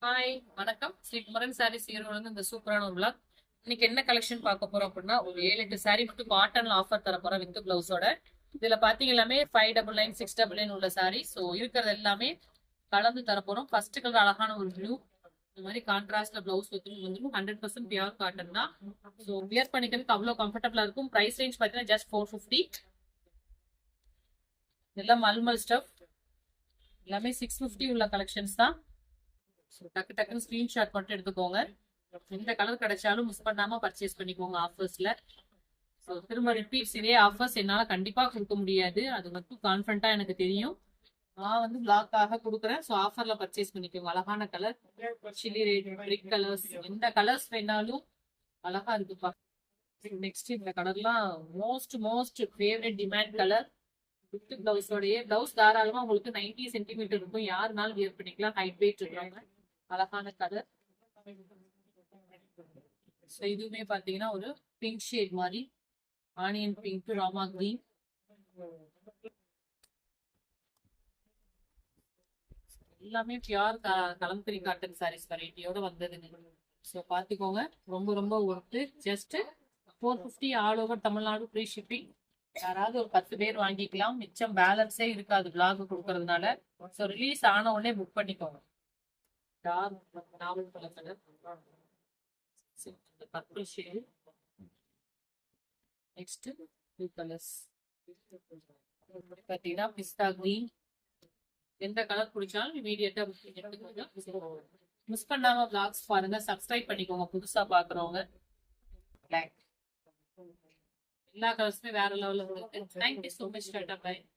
Hi வணக்கம். ஸ்ரீ குமரன் சாரீஸ் ஈரோடு இந்த சூப்பரான ஒரு vlog. இன்னைக்கு என்ன கலெக்ஷன் பார்க்க போறோம் அப்படின்னா, ஒரு 7-8 saree மட்டும் காட்டன்ல ஆஃபர் தர போறோம் வித் பிளவுஸோட. இதுல பாத்தீங்க எல்லாமே 599 699 உள்ள சாரி. ஸோ இருக்கிறது எல்லாமே கலந்து தர போறோம். ஃபர்ஸ்ட் கலர் அழகான ஒரு ப்ளூ, இந்த மாதிரி கான்ட்ராஸ்ட்ல பிளவுஸ் வந்துடும். 100% பியூர் காட்டன் தான். ஸோ வியர் பண்ணிக்கிறதுக்கு அவ்வளவு கம்ஃபர்டபுளா இருக்கும். பிரைஸ் ரேஞ்ச் பாத்தீங்கன்னா ஜஸ்ட் 450. இதெல்லாம் மல்மல் ஸ்டஃப், எல்லாமே 650 உள்ள கலெக்ஷன்ஸ் தான். டக்கு டக்குன்னு ஸ்கிரீன்ஷாட் மட்டும் எடுத்துக்கோங்க. எந்த கலர் கிடைச்சாலும் மிஸ் பண்ணாம பர்ச்சேஸ் பண்ணிக்கோங்க ஆஃபர்ஸ்ல. ஸோ திரும்ப ரிப்பீட்ஸ் இதே ஆஃபர்ஸ் என்னால கண்டிப்பா கொடுக்க முடியாது, அது மட்டும் கான்ஃபிடண்டா எனக்கு தெரியும். நான் வந்து பிளாக்காக கொடுக்குறேன். ஸோ ஆஃபர்ல பர்ச்சேஸ் பண்ணிக்கோங்க. அழகான colour, chilli red, brick colours, எந்த கலர்ஸ் வேணாலும் அழகா இருக்குப்பா. நெக்ஸ்ட் இந்த கலர்லாம் most most favourite demand colour. With பிளவுஸோடய பிளவுஸ் தாராளமா உங்களுக்கு 90 சென்டிமீட்டர் இருக்கும். யாருனாலும் வியர் பண்ணிக்கலாம். ஹைட் வெயிட் இருக்கிறவங்க. அழகான கலர். இதுவுமே பாத்தீங்கன்னா ஒரு பிங்க் ஷேட் மாதிரி, ஆனியன் பிங்க், ராமா கிரீன். எல்லாமே பியூர் கலம்பரி காட்டன் சாரீஸ் வெரைட்டியோட வந்ததுங்க. ஸோ பாத்துக்கோங்க, ரொம்ப ரொம்ப worth. Just 450 all over Tamil Nadu, free shipping. யாராவது ஒரு 10 பேர் வாங்கிக்கலாம், மிச்சம் பேலன்ஸே இருக்காது பிளாக் கொடுக்கறதுனால. ஸோ ரிலீஸ் ஆன உடனே புக் பண்ணிக்கோங்க. டார்க் நாவல் colour, purple shade. Next blue colours பார்த்தீங்கன்னா பிஸ்தா கிரீன். எந்த கலர் பிடிச்சாலும் இமீடியட்டா மிஸ் பண்ணாம பிளாக்ஸ் பாருங்க. சப்ஸ்கிரைப் பண்ணிக்கோங்க புதுசா பாக்குறவங்க. பிளாக், எல்லா கலர்ஸுமே வேற லெவல்ல இருக்கு. Thank you so much. Tata by.